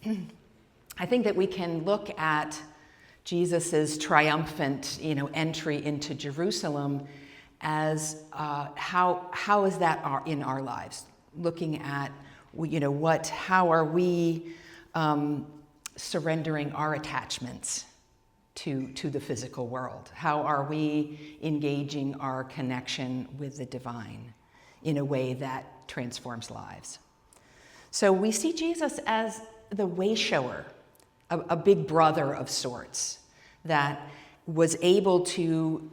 I think that we can look at Jesus's triumphant, entry into Jerusalem as how is that in our lives? Looking at, how are we surrendering our attachments to the physical world? How are we engaging our connection with the divine in a way that transforms lives? So we see Jesus as the way shower, a big brother of sorts that was able to,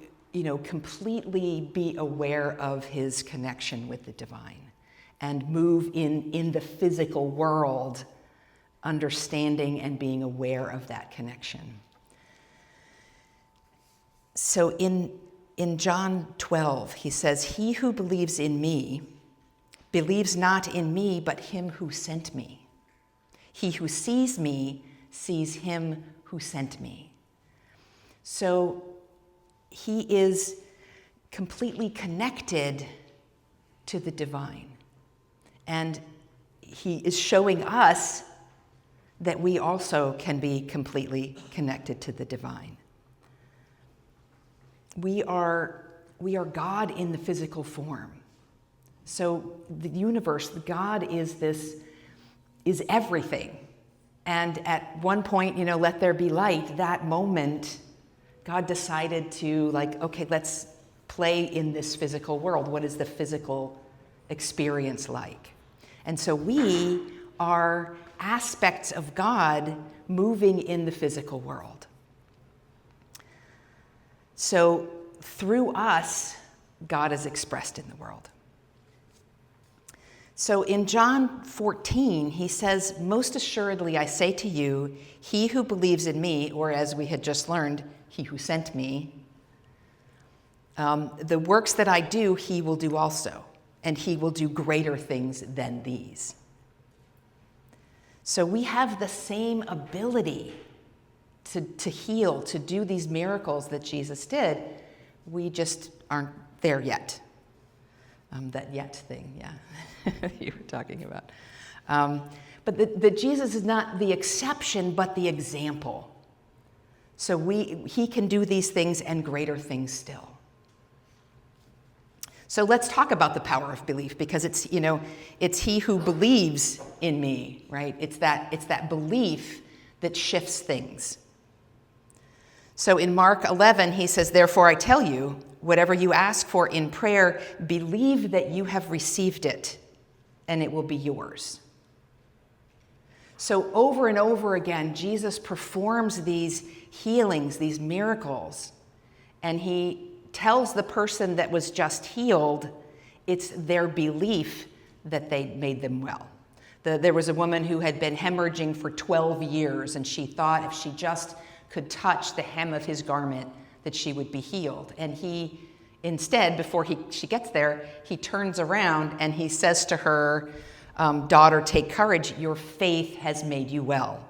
completely be aware of his connection with the divine and move in the physical world, understanding and being aware of that connection. So in John 12, he says, "He who believes in me believes not in me, but him who sent me. He who sees me sees him who sent me." So he is completely connected to the divine. And he is showing us that we also can be completely connected to the divine. We are God in the physical form. So the universe, God is everything. And at one point, let there be light. That moment, God decided to okay, let's play in this physical world. What is the physical experience like? And so we are aspects of God moving in the physical world. So through us, God is expressed in the world. So in John 14, he says, "Most assuredly I say to you, he who believes in me," or as we had just learned, he who sent me, "the works that I do, he will do also, and he will do greater things than these." So we have the same ability to heal, to do these miracles that Jesus did. We just aren't there yet. That yet thing, yeah, you were talking about. But the Jesus is not the exception, but the example. So he can do these things and greater things still. So let's talk about the power of belief, because it's he who believes in me, right? It's that belief that shifts things. So in Mark 11, he says, "Therefore I tell you, whatever you ask for in prayer, believe that you have received it, and it will be yours." So over and over again, Jesus performs these healings, these miracles, and he tells the person that was just healed, it's their belief that they made them well. There was a woman who had been hemorrhaging for 12 years, and she thought if she just could touch the hem of his garment, that she would be healed. And he, instead, before she gets there, he turns around and he says to her, "Daughter, take courage, your faith has made you well."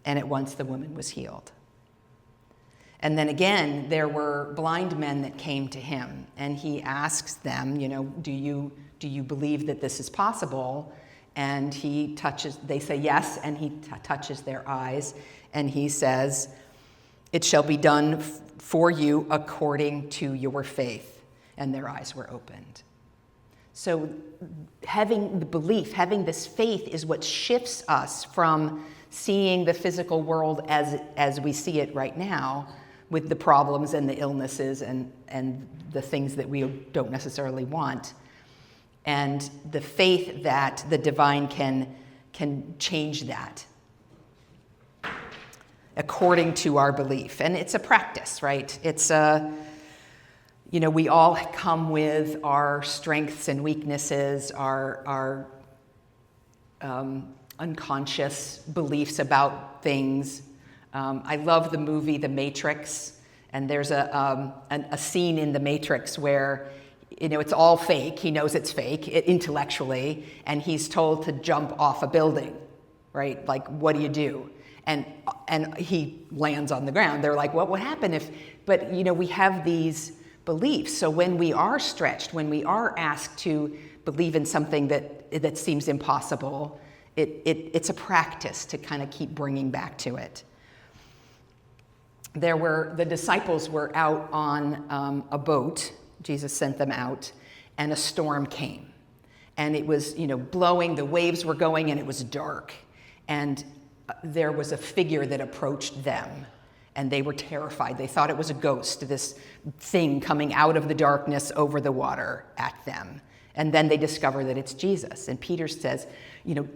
And at once the woman was healed. And then again, there were blind men that came to him, and he asks them, do you believe that this is possible? And they say yes, and he touches their eyes, and he says, "It shall be done for you according to your faith." And their eyes were opened. So having the belief, having this faith is what shifts us from seeing the physical world as we see it right now, with the problems and the illnesses and the things that we don't necessarily want, and the faith that the divine can change that according to our belief. And it's a practice, right? It's we all come with our strengths and weaknesses, our unconscious beliefs about things. I love the movie The Matrix, and there's a scene in The Matrix where it's all fake. He knows it's fake intellectually, and he's told to jump off a building, right? Like, what do you do? And he lands on the ground. They're like, what would happen if? But we have these beliefs. So when we are stretched, when we are asked to believe in something that seems impossible, it's a practice to kind of keep bringing back to it. The disciples were out on a boat. Jesus sent them out, and a storm came. And it was, blowing, the waves were going, and it was dark. And there was a figure that approached them, and they were terrified. They thought it was a ghost, this thing coming out of the darkness over the water at them. And then they discover that it's Jesus. And Peter says,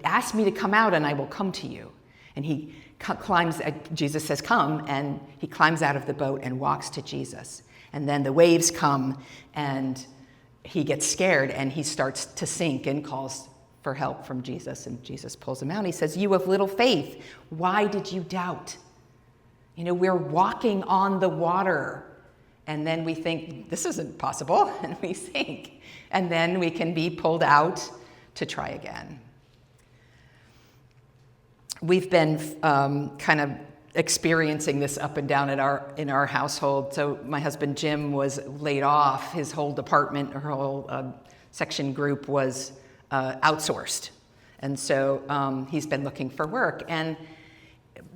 ask me to come out and I will come to you. And he climbs, Jesus says, come, and he climbs out of the boat and walks to Jesus. And then the waves come and he gets scared and he starts to sink and calls for help from Jesus. And Jesus pulls him out. He says, you have little faith. Why did you doubt? We're walking on the water. And then we think, this isn't possible. And we sink. And then we can be pulled out to try again. We've been kind of experiencing this up and down in our household. So my husband Jim was laid off. His whole department, her whole section group was outsourced. And so he's been looking for work. And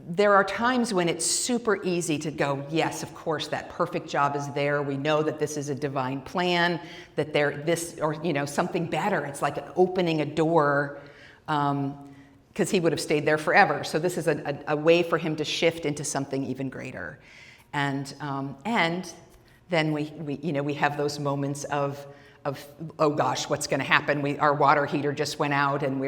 there are times when it's super easy to go, yes, of course, that perfect job is there. We know that this is a divine plan, that something better. It's like opening a door, because he would have stayed there forever. So this is a way for him to shift into something even greater. And then we have those moments of oh gosh, what's going to happen? Our water heater just went out, and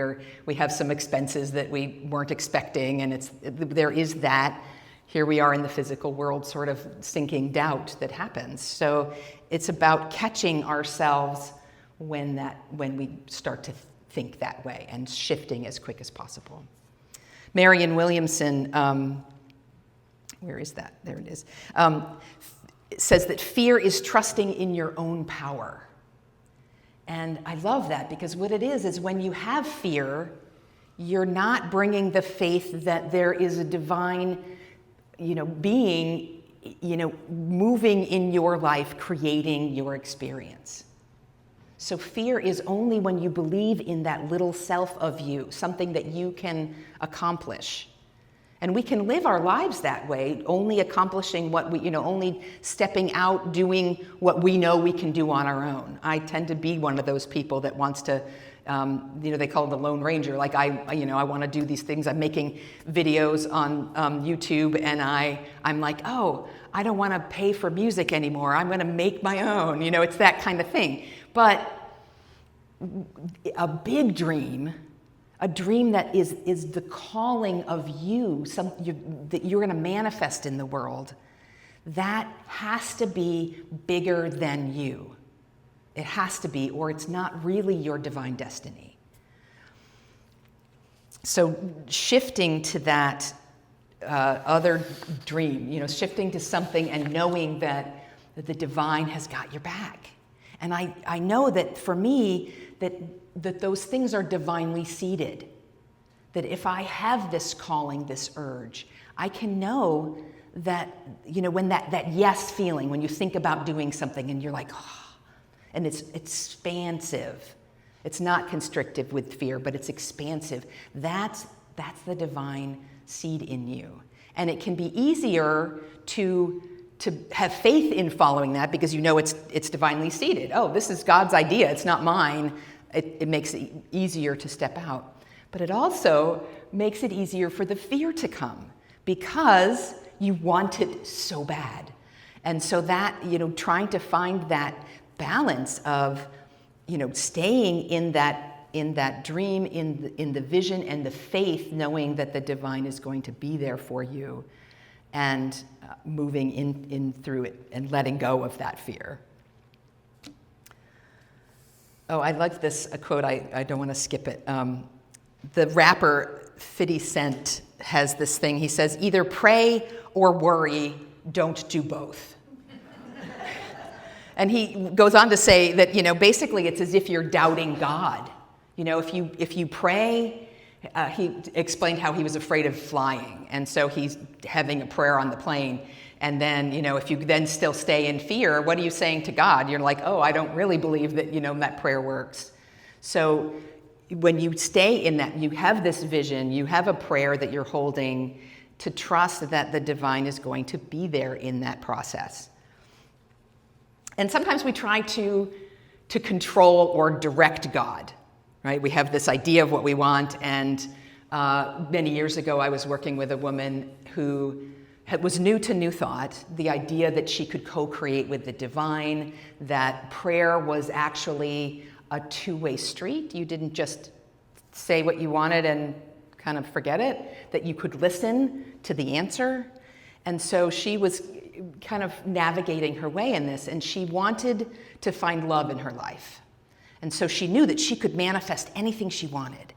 we have some expenses that we weren't expecting, and there is that. Here we are in the physical world, sort of sinking doubt that happens. So it's about catching ourselves when we start to think that way and shifting as quick as possible. Marianne Williamson, where is that? There it is. Says that fear is trusting in your own power. And I love that, because what it is when you have fear, you're not bringing the faith that there is a divine, being, moving in your life, creating your experience. So fear is only when you believe in that little self of you, something that you can accomplish. And we can live our lives that way, only accomplishing what we, only stepping out, doing what we know we can do on our own. I tend to be one of those people that wants to, they call it the Lone Ranger. Like I want to do these things. I'm making videos on YouTube, and I'm like, oh, I don't want to pay for music anymore. I'm going to make my own. It's that kind of thing. But a big dream, a dream that is the calling of you, that you're going to manifest in the world, that has to be bigger than you. It has to be, or it's not really your divine destiny. So shifting to that other dream, shifting to something and knowing that the divine has got your back. And I know that for me, that those things are divinely seeded. That if I have this calling, this urge, I can know that, when that yes feeling, when you think about doing something and you're like, oh, and it's expansive. It's not constrictive with fear, but it's expansive. That's the divine seed in you. And it can be easier to have faith in following that, because it's divinely seeded. Oh, this is God's idea, it's not mine. It makes it easier to step out. But it also makes it easier for the fear to come, because you want it so bad. And so that, trying to find that balance of, staying in that dream, in the vision and the faith, knowing that the divine is going to be there for you, and moving in through it and letting go of that fear. Oh, I like this quote. I don't want to skip it. The rapper 50 Cent has this thing. He says, either pray or worry, don't do both. And he goes on to say that, basically it's as if you're doubting God. If you pray, he explained how he was afraid of flying. And so he's having a prayer on the plane. And then, if you then still stay in fear, what are you saying to God? You're like, oh, I don't really believe that, that prayer works. So when you stay in that, you have this vision, you have a prayer that you're holding, to trust that the divine is going to be there in that process. And sometimes we try to control or direct God, right? We have this idea of what we want, and many years ago I was working with a woman who was new to New Thought, the idea that she could co-create with the divine, that prayer was actually a two-way street. You didn't just say what you wanted and kind of forget it, that you could listen to the answer. And so she was kind of navigating her way in this, and she wanted to find love in her life. And so she knew that she could manifest anything she wanted.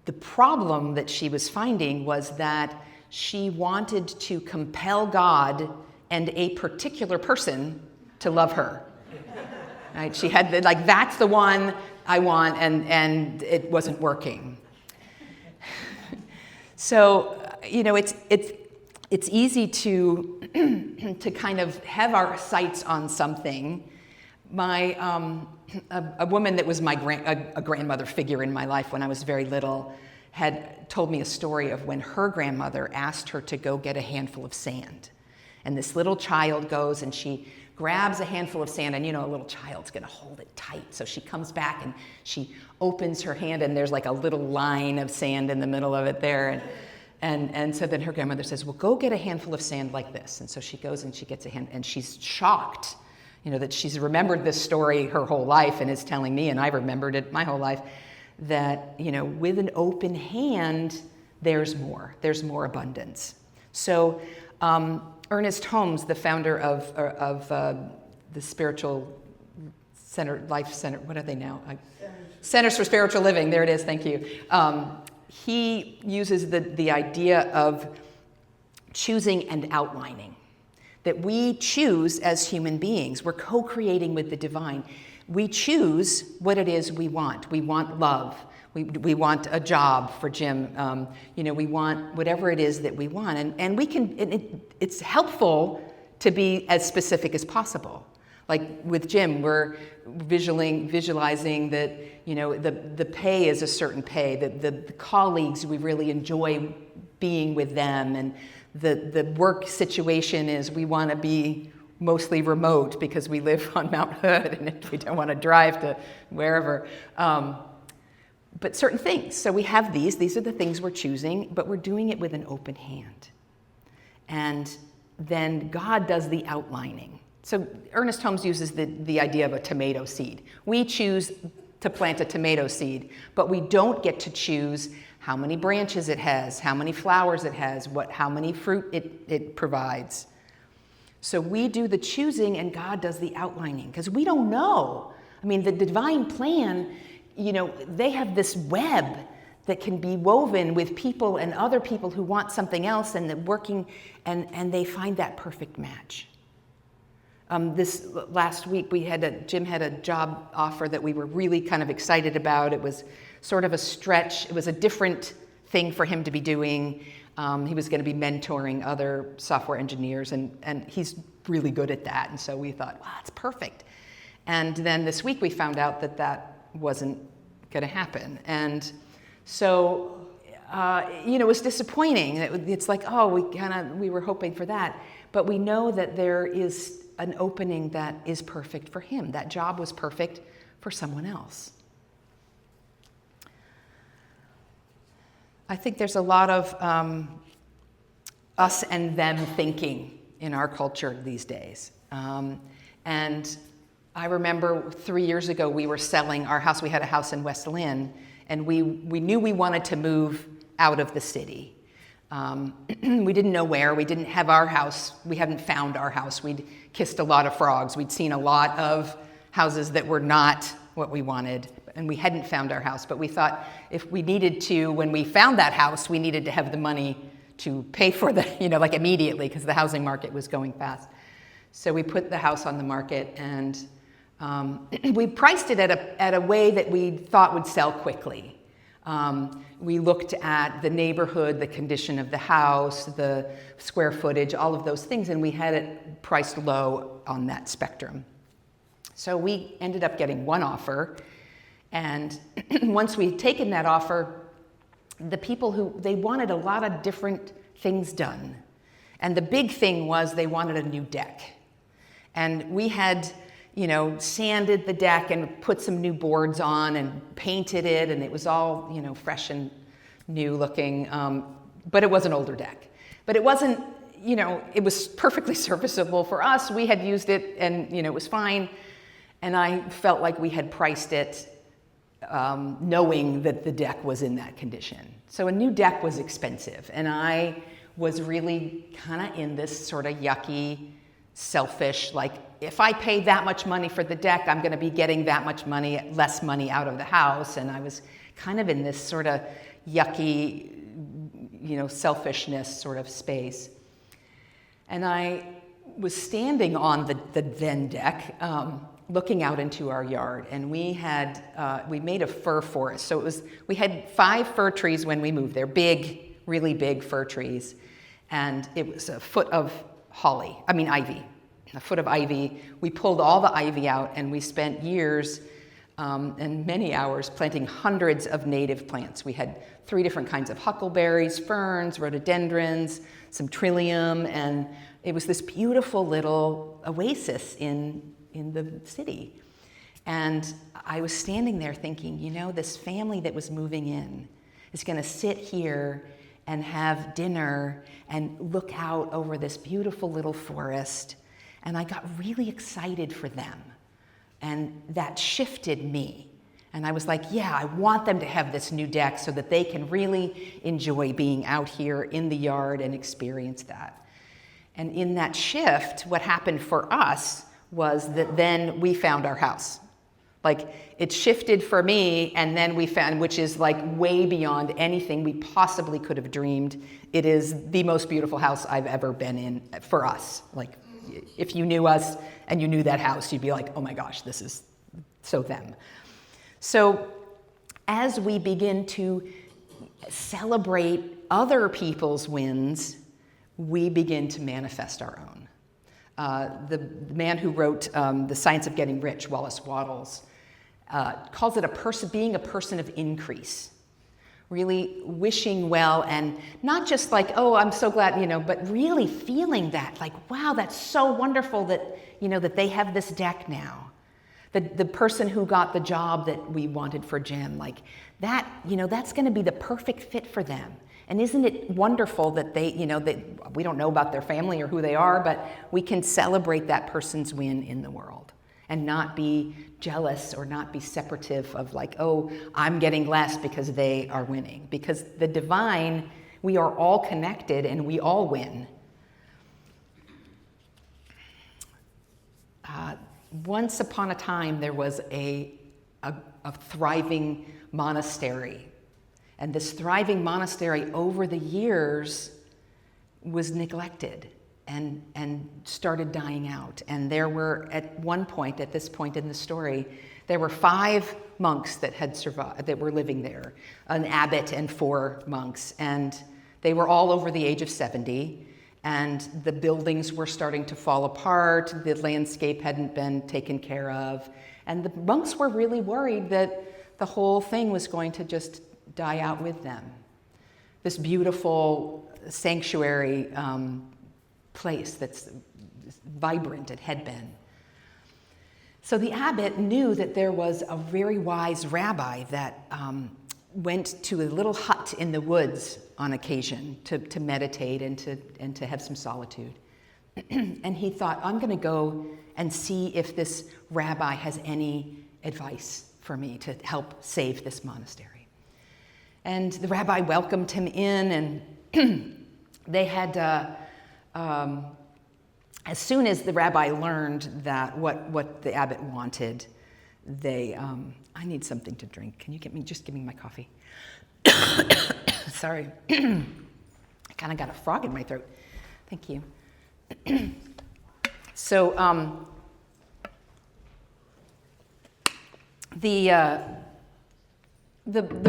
The problem that she was finding was that she wanted to compel God and a particular person to love her. Right? She had that's the one I want, and it wasn't working. So, it's easy to to kind of have our sights on something. A woman that was a grandmother figure in my life when I was very little had told me a story of when her grandmother asked her to go get a handful of sand. And this little child goes and she grabs a handful of sand, and a little child's gonna hold it tight. So she comes back and she opens her hand, and there's like a little line of sand in the middle of it there. And so then her grandmother says, well, go get a handful of sand like this. And so she goes and she gets a hand, and she's shocked, that she's remembered this story her whole life and is telling me, and I've remembered it my whole life, that, with an open hand, there's more abundance. So Ernest Holmes, the founder of the Spiritual Center, Life Center, what are they now? Centers for Spiritual Living, there it is, thank you. He uses the idea of choosing and outlining, that we choose as human beings. We're co-creating with the divine. We choose what it is we want. We want love. We want a job for Jim. We want whatever it is that we want. And we can, it's helpful to be as specific as possible. Like with Jim, we're visualizing that, the pay is a certain pay, the colleagues, we really enjoy being with them, and the work situation is we want to be mostly remote because we live on Mount Hood and we don't want to drive to wherever. But certain things. So we have these are the things we're choosing, but we're doing it with an open hand. And then God does the outlining. So Ernest Holmes uses the idea of a tomato seed. We choose to plant a tomato seed, but we don't get to choose how many branches it has, how many flowers it has, how many fruit it provides. So we do the choosing and God does the outlining, because we don't know. I mean, the divine plan, they have this web that can be woven with people and other people who want something else, and they're working, and they find that perfect match. This last week, Jim had a job offer that we were really kind of excited about. It was sort of a stretch. It was a different thing for him to be doing. He was going to be mentoring other software engineers, and he's really good at that. And so we thought, wow, it's perfect. And then this week we found out that wasn't going to happen. And so, it was disappointing. It's like, oh, we were hoping for that. But we know that there is an opening that is perfect for him. That job was perfect for someone else. I think there's a lot of us and them thinking in our culture these days. And I remember 3 years ago, we were selling our house. We had a house in West Lynn, and we knew we wanted to move out of the city. We didn't know where. We didn't have our house. We hadn't found our house. We'd kissed a lot of frogs. We'd seen a lot of houses that were not what we wanted, and we hadn't found our house. But we thought if we needed to, when we found that house, we needed to have the money to pay for immediately, because the housing market was going fast. So we put the house on the market, and we priced it at a way that we thought would sell quickly. We looked at the neighborhood, the condition of the house, the square footage, all of those things, and we had it priced low on that spectrum. So we ended up getting one offer, And once we'd taken that offer, the people they wanted a lot of different things done. And the big thing was they wanted a new deck. And we had, sanded the deck and put some new boards on and painted it, and it was all, fresh and new looking, but it was an older deck. But it wasn't, it was perfectly serviceable for us. We had used it and, it was fine. And I felt like we had priced it knowing that the deck was in that condition. So a new deck was expensive, and I was really kind of in this sort of yucky, selfish, like, if I pay that much money for the deck, I'm going to be getting that much less money out of the house. And I was kind of in this sort of yucky, selfishness sort of space. And I was standing on the then deck, looking out into our yard, and we made a fir forest. So we had 5 fir trees when we moved there, big, really big fir trees, and it was a foot of ivy, a foot of ivy. We pulled all the ivy out, and we spent years and many hours planting hundreds of native plants. We had 3 different kinds of huckleberries, ferns, rhododendrons, some trillium, and it was this beautiful little oasis in the city. And I was standing there thinking, this family that was moving in is going to sit here and have dinner and look out over this beautiful little forest. And I got really excited for them. And that shifted me. And I was like, yeah, I want them to have this new deck so that they can really enjoy being out here in the yard and experience that. And in that shift, what happened for us was that then we found our house. Like, it shifted for me, and then we found, which is like way beyond anything we possibly could have dreamed. It is the most beautiful house I've ever been in for us. Like, if you knew us and you knew that house, you'd be like, oh my gosh, this is so them. So as we begin to celebrate other people's wins, we begin to manifest our own. The man who wrote The Science of Getting Rich, Wallace Wattles, calls it being a person of increase. Really wishing well, and not just like, oh, I'm so glad, but really feeling that, like, wow, that's so wonderful that, that they have this deck now. The person who got the job that we wanted for Jim, like that, that's going to be the perfect fit for them. And isn't it wonderful that they, we don't know about their family or who they are, but we can celebrate that person's win in the world and not be jealous or not be separative of like, oh, I'm getting less because they are winning. Because the divine, we are all connected and we all win. Once upon a time, there was a thriving monastery. And this thriving monastery over the years was neglected and started dying out. And there were, at this point in the story, there were 5 monks that had survived, that were living there, an abbot and 4 monks. And they were all over the age of 70. And the buildings were starting to fall apart. The landscape hadn't been taken care of. And the monks were really worried that the whole thing was going to just die out with them. This beautiful sanctuary place that's vibrant, it had been. So the abbot knew that there was a very wise rabbi that went to a little hut in the woods on occasion to meditate and to have some solitude. And he thought, I'm going to go and see if this rabbi has any advice for me to help save this monastery. And the rabbi welcomed him in, and they had, as soon as the rabbi learned that what the abbot wanted, they, I need something to drink. Can you just give me my coffee? Sorry. I kind of got a frog in my throat. Thank you. So the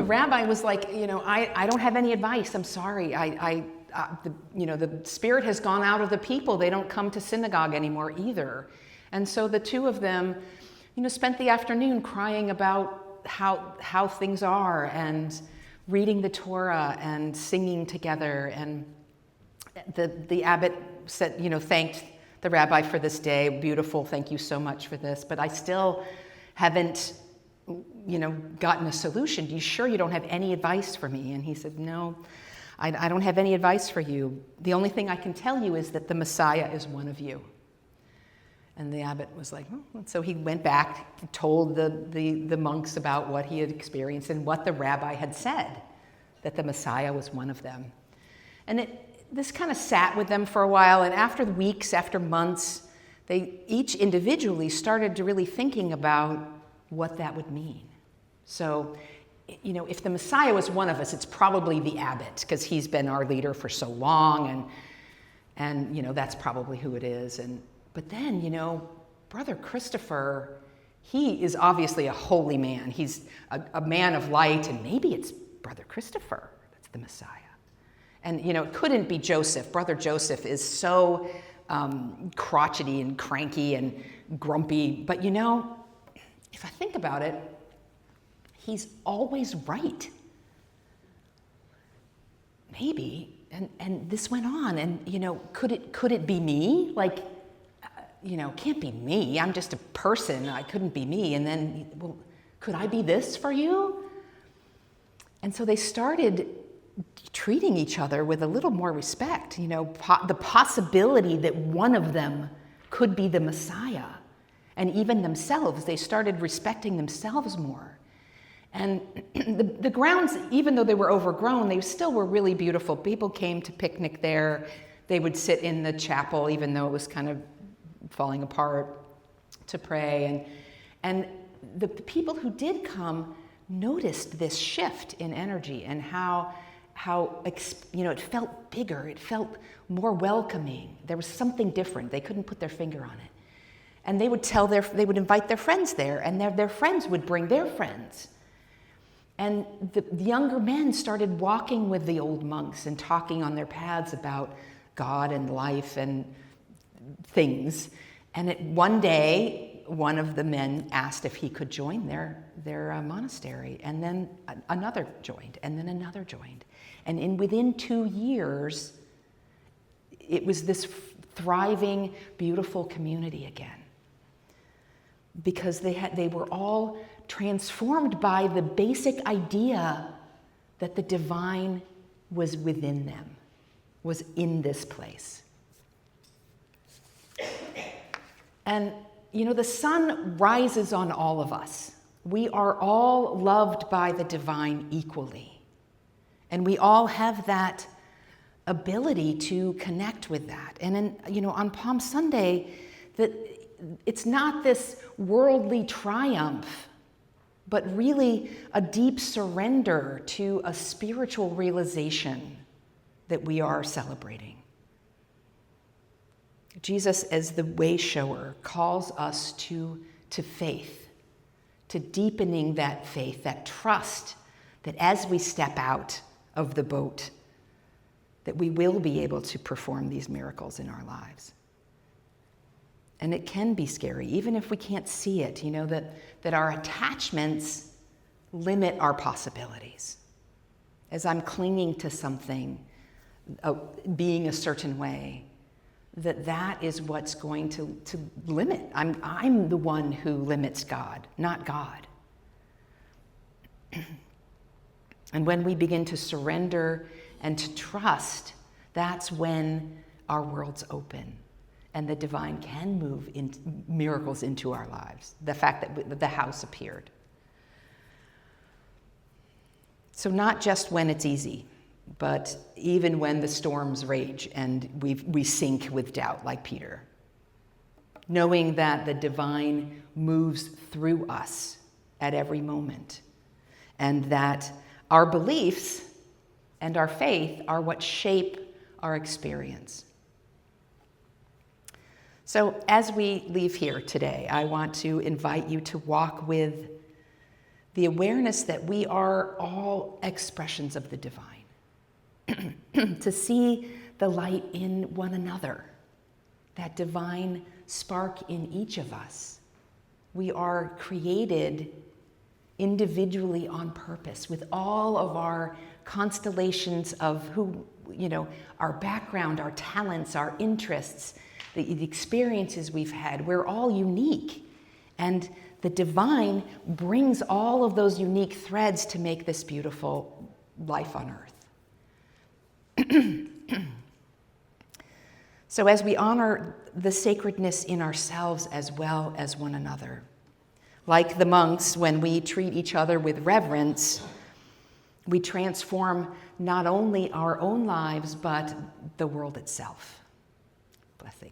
rabbi was like, I don't have any advice. I'm sorry. The spirit has gone out of the people. They don't come to synagogue anymore either. And so the 2 of them, spent the afternoon crying about how things are, and reading the Torah and singing together. And the abbot said, thanked the rabbi for this day. Beautiful, thank you so much for this. But I still haven't, gotten a solution. You sure you don't have any advice for me? And he said, no, I don't have any advice for you. The only thing I can tell you is that the Messiah is one of you. And the abbot was like, oh. So he went back, told the monks about what he had experienced and what the rabbi had said, that the Messiah was one of them. And this kind of sat with them for a while, and after weeks, after months, they each individually started to really thinking about what that would mean. So, if the Messiah was one of us, it's probably the abbot, because he's been our leader for so long, and that's probably who it is. But then, Brother Christopher, he is obviously a holy man. He's a man of light, and maybe it's Brother Christopher that's the Messiah. And, it couldn't be Joseph. Brother Joseph is so crotchety and cranky and grumpy. But, if I think about it, he's always right. Maybe. And this went on. And, could it be me? Like, can't be me. I'm just a person. I couldn't be me. And then, well, could I be this for you? And so they started treating each other with a little more respect. The possibility that one of them could be the Messiah. And even themselves, they started respecting themselves more. And the grounds, even though they were overgrown, they still were really beautiful. People came to picnic there. They would sit in the chapel, even though it was kind of falling apart, to pray. And the people who did come noticed this shift in energy and how it felt bigger, it felt more welcoming. There was something different. They couldn't put their finger on it. And they would invite their friends there, and their friends would bring their friends. And the younger men started walking with the old monks and talking on their paths about God and life and things. And one day, one of the men asked if he could join their monastery, and then another joined, and then another joined. And within 2 years, it was this thriving, beautiful community again. Because they were all transformed by the basic idea that the divine was within them, was in this place. And, the sun rises on all of us. We are all loved by the divine equally. And we all have that ability to connect with that. And on Palm Sunday, it's not this worldly triumph, but really a deep surrender to a spiritual realization that we are celebrating. Jesus, as the way shower, calls us to faith, to deepening that faith, that trust that as we step out of the boat, that we will be able to perform these miracles in our lives. And it can be scary, even if we can't see it, that our attachments limit our possibilities. As I'm clinging to something, being a certain way, that is what's going to limit. I'm the one who limits God, not God. And when we begin to surrender and to trust, that's when our worlds open and the divine can move miracles into our lives. The fact that the house appeared. So not just when it's easy, but even when the storms rage and we sink with doubt like Peter. Knowing that the divine moves through us at every moment, and that our beliefs and our faith are what shape our experience. So as we leave here today, I want to invite you to walk with the awareness that we are all expressions of the divine. To see the light in one another, that divine spark in each of us. We are created individually on purpose, with all of our constellations of who, our background, our talents, our interests, the experiences we've had. We're all unique. And the divine brings all of those unique threads to make this beautiful life on earth. So as we honor the sacredness in ourselves as well as one another, like the monks, when we treat each other with reverence, we transform not only our own lives, but the world itself. Blessing.